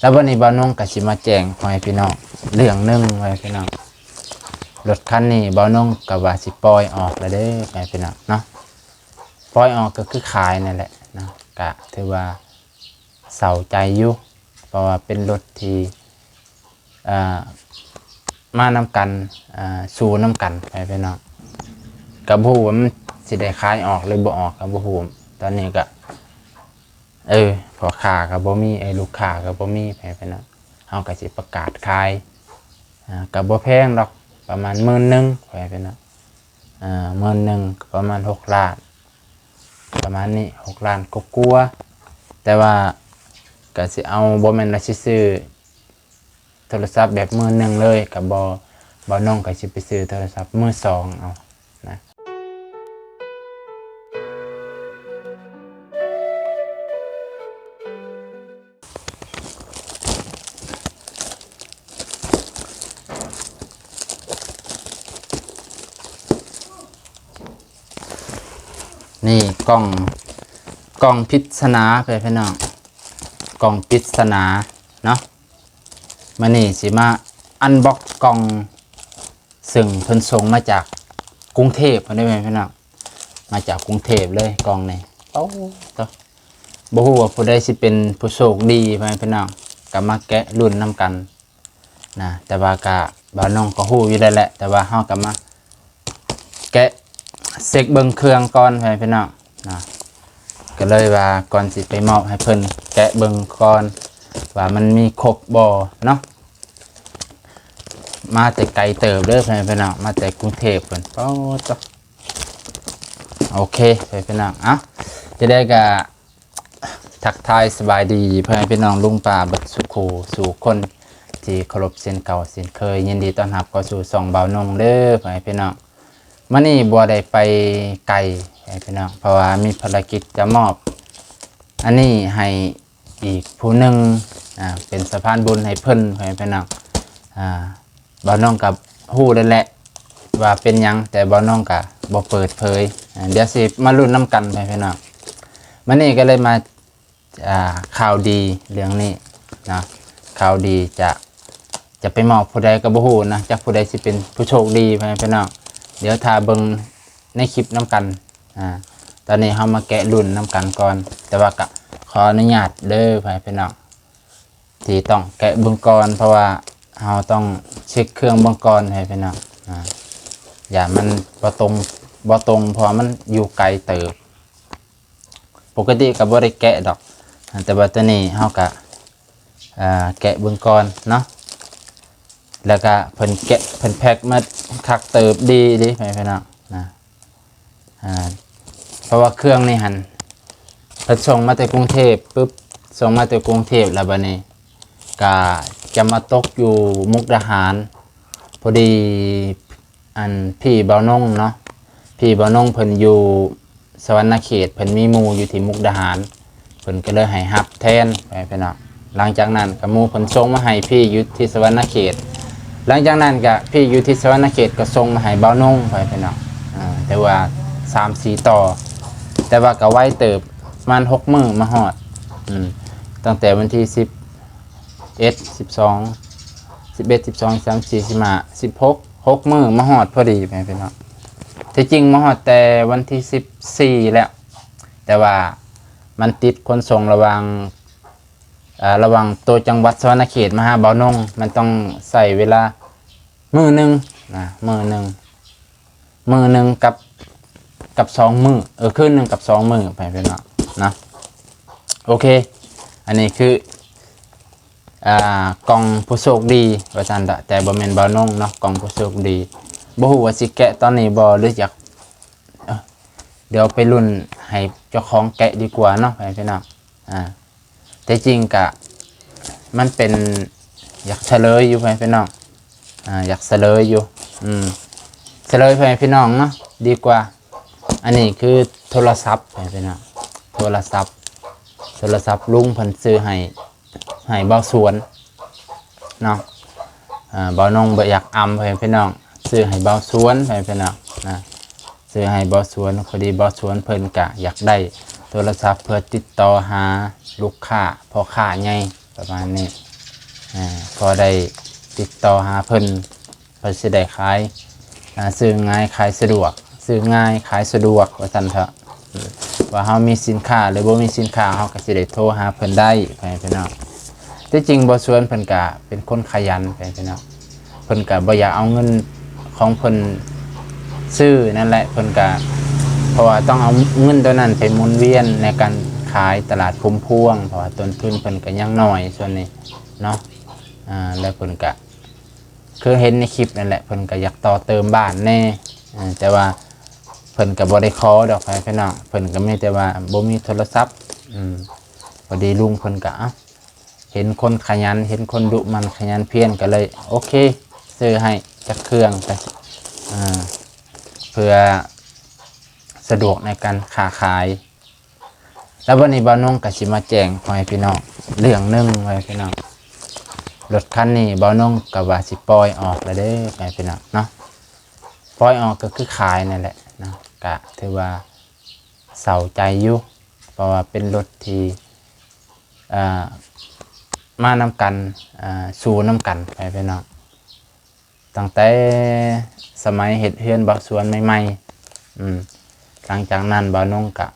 แล้ววันนี้บ่าวน้องก็สิมาแจ้งพ่อให้พี่น้องเรื่องหนึงไว้พี่น้องรถคันนี้บ่าวน้องก็ว่าสิปล่อยออกแล้วเด้อพ่อให้พี่น้องเนาะปล่อยออกก็คือขายนั่นแหละนะก็ถือว่าเศร้าใจอยู่เพราะว่าเป็นรถที่มานำกันสู่นำกันไปพี่น้องก็บ่ฮู้ว่ามันสิได้ขายออกหรือบ่ออกก็บ่ฮู้ตอนนี้ก็พอค้าก็บ่มีลูกค้าก็บ่มีไปพี่น้องเฮาก็สิประกาศขายก็บ่แพงดอกประมาณ10,000ไปพี่น้อง10,000ประมาณ6 ล้านประมาณนี้6 ล้านก็กลัวแต่ว่าก็สิเอาบ่แม่นว่าสิซื้อโทรศัพท์แบบ10,000เลยก็บ่น้องก็สิไปซื้อโทรศัพท์มือสองเอานะนี่กล่องปริศนาไปพี่น้องกล่องปริศนาเนาะมานี่สิมาอันบ็อกกล่องซึ่งเพิ่นส่งมาจากกรุงเทพเพิ่นได้ไหมพี่น้องมาจากกรุงเทพเลยกล่องนี้โอ้ตัวบ่ฮู้ว่าผู้ใดสิเป็นผู้โชคดีไปพี่น้องก็มาแกะรุ่นนำกันนะแต่ว่าก็บ่าวน้องก็ฮู้อยู่ได้แหละแต่ว่าเฮาก็มาแกะเช็คเบิ่งเครื่องก่อนไปพี่น้องนะก็เลยว่าก่อนสิไปมอบให้เพิ่นแกะเบิ่งก่อนว่ามันมีครบบ่เนาะมาแต่ไกลเติบเด้อพี่น้องมาแต่กรุงเทพเพิ่นโอ้ตะโอเคพี่น้องจะได้ก็ทักทายสบายดีพี่น้องลุงป้าบัดสุขสู่คนที่เคารพเส้นเก่าเส้นเคยยินดีต้อนรับเข้าสู่ช่องบ่าวนงเด้อพี่น้องมื้อนี้บ่ได้ไปไกลพี่น้องเพราะว่ามีภารกิจจะมอบอันนี้ให้อีกผู้หนึ่งเป็นสะพานบุญให้เพิ่นพี่น้องบ่าวน้องกับฮู้ได้แหละว่าเป็นหยังแต่บ่าวน้องกับบ่เปิดเผยเดี๋ยวสิมาลุ้นน้ำกันพี่น้องมื้อนี้ก็เลยมาข่าวดีเรื่องนี้นะข่าวดีจะไปมอบผู้ใดก็บ่ฮู้นะจักผู้ใดสิเป็นผู้โชคดีพี่น้องเดี๋ยวถ้าเบิ่งในคลิปน้ำกันตอนนี้เฮามาแกะรุ่นน้ำกันก่อนแต่ว่าก็ขออนุญาตเด้อพี่น้องที่ต้องแกะเบิ่งก่อนเพราะว่าเราต้องเช็คเครื่องเบิ่งก่อนให้พี่น้องอย่ามันบ่ตรงเพราะมันอยู่ไกลเติบปกติก็บ่ได้แกะดอกแต่ว่าตัวนี้เฮาก็แกะเบิ่งก่อนเนาะแล้วก็เพิ่นแกะเพิ่นแพ็คมาคักเติบดีพี่น้องเพราะว่าเครื่องนี่หั่นเพิ่นส่งมาจากกรุงเทพปุ๊บส่งมาจากกรุงเทพแล้วบัดนี้ก็จะมาตกอยู่มุกดาหารพอดีพี่บ่าวนงเนาะพี่บ่าวนงเพิ่นอยู่สวรรณเขตเพิ่นมีหมู่อยู่ที่มุกดาหารเพิ่นก็เลยให้รับแทนไปพี่น้องหลังจากนั้นก็หมู่เพิ่นส่งมาให้พี่อยู่ที่สวรรณเขตหลังจากนั้นก็พี่อยู่ที่สวรรณเขตก็ส่งมาให้บ่าวนงไปพี่น้องแต่ว่า3-4 ต่อแต่ว่าก็ไวเติบประมาณ6 มื้อมาฮอดตั้งแต่วันที่10 11 12 11 12 13 14 15 16 6 มื้อมาฮอดพอดีพี่น้องที่จริงมาฮอดแต่วันที่14แล้วแต่ว่ามันติดขนส่งระหว่างตัวจังหวัดสวรรณเขตมาหาบ่าวนงมันต้องใส่เวลามื้อนึงนะมื้อนึงกับ2 มื้อคืนนึงกับ2 มื้อไปพี่น้องนะโอเคอันนี้คือกล่องผู้โชคดีว่าซั่นแต่บ่แม่นบ่าวนงเนาะกล่องผู้โชคดีบ่ฮู้ว่าสิแกะตอนนี้บ่หรืออยากเดี๋ยวไปลุ้นให้เจ้าของแกะดีกว่าเนาะพี่น้องแต่จริงก็มันเป็นอยากเฉลยอยู่พี่น้องอยากเฉลยอยู่เฉลยพี่น้องเนาะดีกว่าอันนี้คือโทรศัพท์พี่น้องโทรศัพท์ลุงเพิ่นซื้อให้เบาสวนเนาะเบาน้องบ่อยากพี่น้องซื้อให้เบาสวนพี่น้องนะซื้อให้เบาสวนพอดีเบาสวนเพิ่นก็อยากได้โทรศัพท์เพื่อติดต่อหาลูกค้าพ่อค้าใหญ่ประมาณนี้ พอได้ติดต่อหาเพิ่นเพิ่นสิได้ขายซื้อง่ายขายสะดวกซื้อง่ายขายสะดวกว่าซั่นเถอะว่าเฮามีสินค้าหรือบ่มีสินค้าเฮาก็สิได้โทรหาเพิ่นได้พี่น้องที่จริงบ่ชวนเพิ่นก็เป็นคนขยันพี่น้องเพิ่นก็บ่อยากเอาเงินของเพิ่นซื้อนั่นแหละเพิ่นก็เพราะว่าต้องเอาเงินตัวนั้นไปหมุนเวียนในการขายตลาดพุ่มพวงเพราะว่าต้นทุนเพิ่นก็ยังน้อยส่วนนี้เนาะแล้วเพิ่นก็คือเห็นในคลิปนั่นแหละเพิ่นก็อยากต่อเติมบ้านแน่แต่ว่าเพิ่นก็บ่ได้ขอดอกพี่น้องเพิ่นก็มีแต่ว่าบ่มีโทรศัพท์พอดีลุงเพิ่นก็เห็นคนขยันเห็นคนดุมันขยันเพียรก็เลยโอเคซื้อให้จักเครื่องไปเพื่อสะดวกในการค้าขายแล้ววันนี้บ่าวนงก็สิมาแจ้งพ่อแม่พี่น้องเรื่องนึงไว้พี่น้องรถคันนี้บ่าวนงก็ว่าสิปล่อยออกแล้วเด้อพ่อแม่พี่น้องเนาะปล่อยออกก็คือขายนั่นแหละนะก็ถือว่าเศร้าใจอยู่เพราะว่าเป็นรถที่มานำกันสู่นำกันไปพี่น้องตั้งแต่สมัยเฮ็ดเฮือนบ่าวสวนใหม่ๆหลังจากนั้นบ่าวนงก็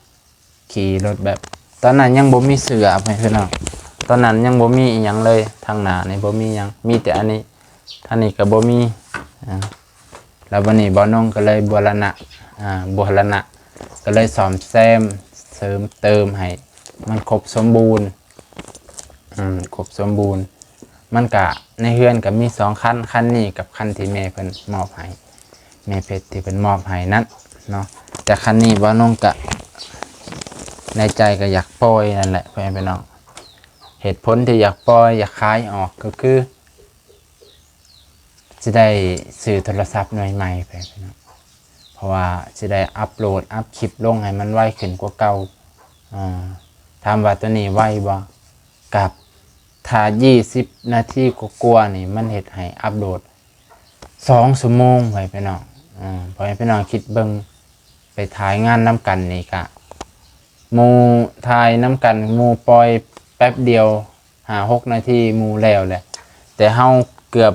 ขี่รถแบบตอนนั้นยังบ่มีเสื้อไปพี่น้องตอนนั้นยังบ่มีอีหยังเลยทางหน้านี่บ่มีหยังมีแต่อันนี้ท่างนี้ก็บ่มีแล้ววันนี้บ่าวนงก็เลยบูรณะก็เลยซ่อมแซมเสริมเติมให้มันครบสมบูรณ์ครบสมบูรณ์มันก็ในเฮือนก็มี2คันนี้กับคันที่แม่เพิ่นมอบให้แม่เพชรที่เพิ่นมอบให้นั้นเนาะแต่คันนี้บ่าวนงก็ในใจก็อยากปล่อยนั่นแหละเพื่อนพี่น้องเหตุผลที่อยากปล่อยอยากขายออกก็คือจะได้ซื้อโทรศัพท์หน่วยใหม่ไปพี่น้องเพราะว่าจะได้อัปโหลดอัพคลิปลงให้มันไวขึ้นกว่าเก่าถามว่าตัวนี้ไวบ่กับถ้า20 นาทีกว่าๆนี่มันเฮ็ดให้อัปโหลด2 ชั่วโมงไปพี่น้องเพราะให้พี่น้องคิดเบิ่งไปถ่ายงานนำกันนี่ก็หมู่ถ่ายน้ำกันหมู่ปล่อยแป๊บเดียว5-6 นาทีหมู่แล้วแหละแต่เฮาเกือบ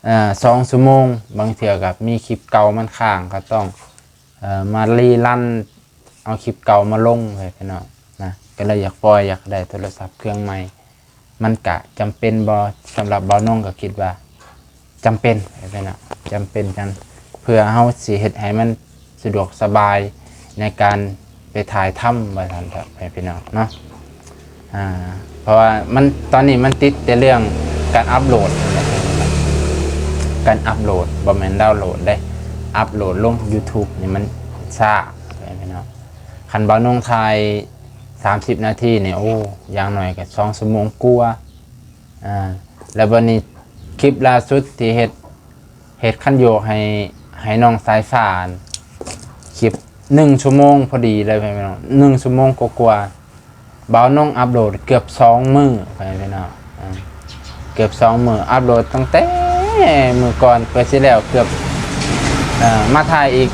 2 ชั่วโมงบางเทื่อกับมีคลิปเก่ามันค้างก็ต้องมารีรันเอาคลิปเก่ามาลงเลยพี่น้องนะก็เลยอยากปล่อยอยากได้โทรศัพท์เครื่องใหม่มันกะจำเป็นบ่สำหรับบ่าวนงก็คิดว่าจำเป็นพี่น้องจำเป็นกันเพื่อเฮาสิเฮ็ดให้มันสะดวกสบายในการไปถ่ายถ้ำมาทันครับพี่น้องเนาะเพราะว่ามันตอนนี้มันติดแต่เรื่องการอัปโหลดบ่แม่นดาวน์โหลดได้อัปโหลดลง YouTube นี่มันช้าพี่น้องคันบ่าวนงถ่าย30 นาทีนี่โอ้อย่างหน่อยก็2 ชั่วโมงกว่าแล้ววันนี้คลิปล่าสุดที่เฮ็ดคันโยกให้น้องสายฟ้าคลิป1 ชั่วโมงพอดีเลยพี่น้อง1 ชั่วโมงกว่าบ่าวนงอัปโหลดเกือบ2 มื้อพี่น้องเกือบ2 มื้ออัปโหลดตั้งแต่มื้อก่อนเพื่อสิแล้วเกือบมาถ่ายอี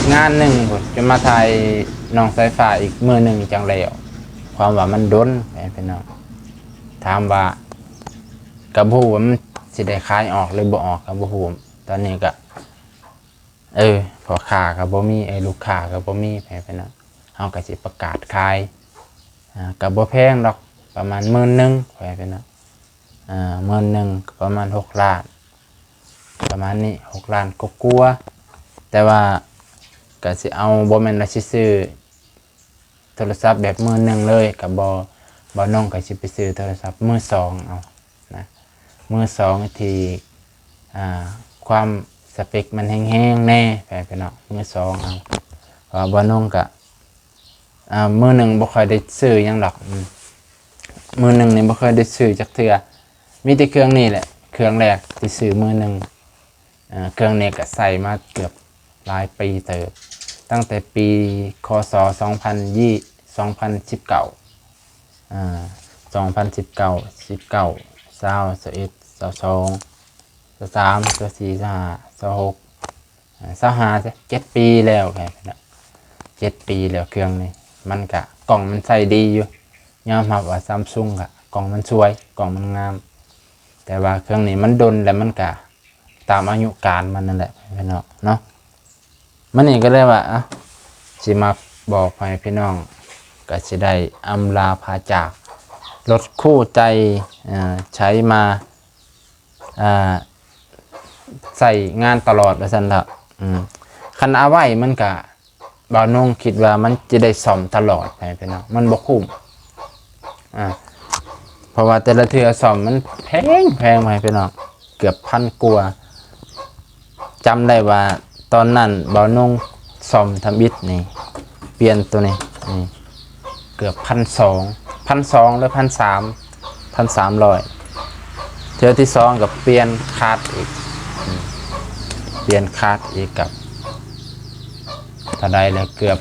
กงานหนึ่งจะมาถ่ายน้องสายฟ้าอีกมื้อหนึ่งจังแล้วความว่ามันด้นพี่น้องถามว่ากับผู้ว่ามันสิได้ขายออกหรือบ่ออกกับผู้ตอนนี้ก็พอค้าก็บ่มีลูกค้าก็บ่มีพี่น้องเฮาก็สิประกาศขายก็บ่แพงดอกประมาณ10,000พี่น้อง10,000ประมาณ6 ล้านประมาณนี้6 ล้านกว่าแต่ว่าก็สิเอาบ่แม่นว่าสิซื้อโทรศัพท์แบบ10,000เลยก็บ่น้องก็สิไปซื้อโทรศัพท์มือสองเอานะมือสองที่ความสเปคมันแห้งๆแน่พี่น้องมือสองเอาเพราะบ่น้องก็มือหนึ่งบ่ค่อยได้ซื้อหยังหรอกมือหนึ่งนี่บ่ค่อยได้ซื้อจักเทื่อมีแต่เครื่องนี้แหละเครื่องแรกที่ซื้อมือหนึ่งเครื่องนี้ก็ใส่มาเกือบหลายปีเติบตั้งแต่ปีคศ2019 7 ปีแล้วไง7 ปีแล้วเครื่องนี้มันกะกล่องมันใส่ดีอยู่ยอมรับว่า Samsung กะ กล่องมันสวยกล่องมันงามแต่ว่าเครื่องนี้มันดนแล้วมันก็ตามอายุการมันนั่นแหละพี่น้องเนาะมันนี่ก็เลยว่าสิมาบอกให้พี่น้องก็สิได้อำลาพาจากรถคู่ใจใช้มาใส่งานตลอดว่าซั่นล่ะคันเอาไว้มันก็บ่าวนงคิดว่ามันจะได้ซ่อมตลอดไปพี่น้องมันบ่คุ้มเพราะว่าแต่ละเทื่อซ่อมมันแพงไปพี่น้องเกือบพันกว่าจำได้ว่าตอนนั้นบ่าวนงซ่อมทำอิฐนี่เปลี่ยนตัวนี้เกือบ1,200หรือ1,300เทื่อที่2กับเปลี่ยนคาดอีกกับถ้าได้เลยเกือบ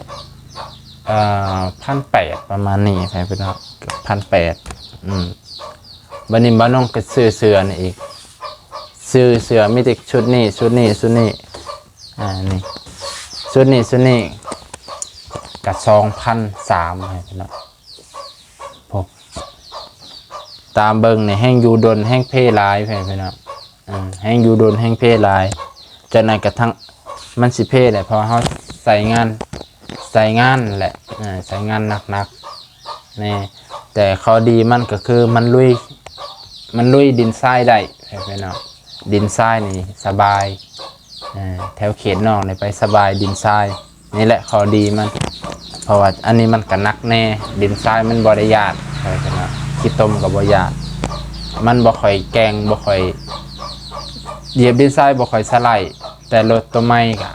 1,800ประมาณนี้ไปพี่น้องเกือบ1,800บัดนี้บ่าวนงก็ซื้อเสื้อนี่อีกซื้อเสื้อมีแต่ชุดนี้นี่ชุดนี้ก็2,300ให้พี่น้องพบตามเบิ่งนี่แห้งอยู่ดนแห้งเพหลายพี่น้องแห้งอยู่ดนแห้งเพหลายจนกระทั่งมันสิเพแหละเพราะเฮาใส่งานแหละใส่งานหนักๆนี่แต่ข้อดีมันก็คือมันลุยดินทรายได้พี่น้องดินทรายนี่สบายแถวเขตนอกนี่ไปสบายดินทรายนี่แหละข้อดีมันเพราะว่าอันนี้มันก็หนักแน่ดินทรายมันบ่ได้ยากพี่น้องขี้ตมก็บ่ยากมันบ่ค่อยแกงบ่ค่อยเหยียบดินทรายบ่ค่อยสไลด์แต่รถตัวใหม่ก็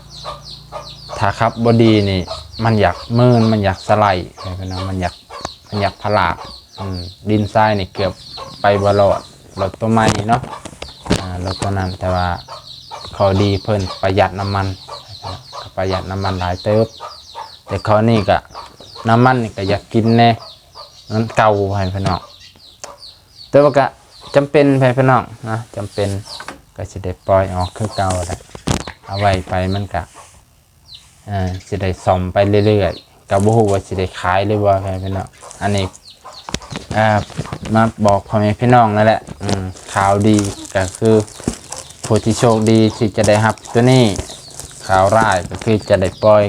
ถ้าขับบดีนี่มันอยากมืนมันอยากสไลด์พี่น้องมันอยากพลากดินทรายนี่เกือบไปบ่รอดรถตัวใหม่เนาะรถตัวนั้นแต่ว่าข้อดีเพิ่นประหยัดน้ำมันหลายเติบแต่ข้อนี้ก็น้ำมันนี่ก็อยากกินแน่นั้นเก่าให้พี่น้องแต่ว่าก็จำเป็นให้พี่น้องนะจำเป็นก็สิได้ปล่อยออกคือเก่าแหละเอาไว้ไปมันก็สิได้ซ่อมไปเรื่อยๆก็บ่ฮู้ว่าสิได้ขายหรือว่าให้พี่น้องอันนี้มาบอกพ่อแม่พี่น้องนั่นแหละข่าวดีก็คือผู้ที่โชคดีที่จะได้รับตัวนี้ข่าวร้ายก็คือจะได้ปล่อย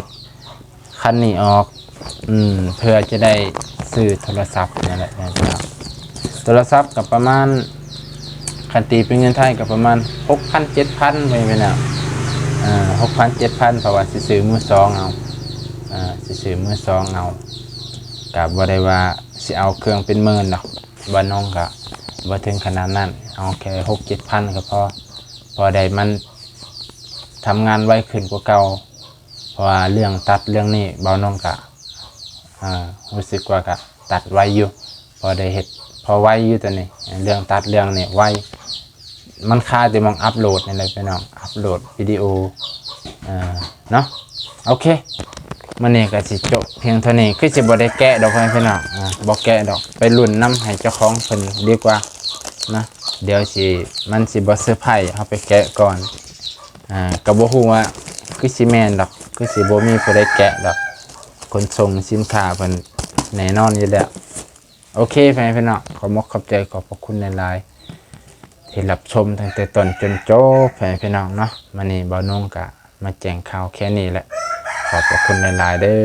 คันนี้ออกเพื่อจะได้ซื้อโทรศัพท์นี่แหละนะครับโทรศัพท์กับประมาณคันตีเป็นเงินไทยกับประมาณ 6,000-7,000 ไปนะ6,000-7,000เพราะว่าสิซื้อมือ2เอากับบ่ได้ว่าสิเอาเครื่องเป็นหมื่นดอกบ่น้องก็บ่ถึงขนาดนั้นเอาแค่ 6-7,000 ก็พอได้มันทำงานไวขึ้นกว่าเก่าเพราะว่าเรื่องตัดเรื่องนี้บ่น้องก็รู้สึกว่าก็ตัดไวอยู่พอได้เฮ็ดพอไวอยู่ตัวนี้เรื่องตัดเรื่องนี้ไวมันค่าแต่มองอัปโหลดนี่แหละพี่น้องอัปโหลดวิดีโอเนาะโอเคมื้อนี้ก็สิจบเพียงเท่านี้คือสิบ่ได้แกะดอกพี่น้องบ่แกะดอกไปลุ้นนำให้เจ้าของเพิ่นดีกว่านะเดี๋ยวมันสิบ่เซอร์ไพรส์เฮาไปแกะก่อนก็บ่ฮู้ว่าคือสิแม่นดอกคือสิบ่มีผู้ใดแกะดอกคนส่งสินค้าเพิ่นแน่นอนอยู่แล้วโอเคพี่น้องขอบใจขอบพระคุณหลายๆที่รับชมตั้งแต่ต้นจนจบพี่น้องเนาะมื้อนี้บ่าวนงก็มาแจ้งข่าวแค่นี้แหละขอบพระคุณหลายๆเด้อ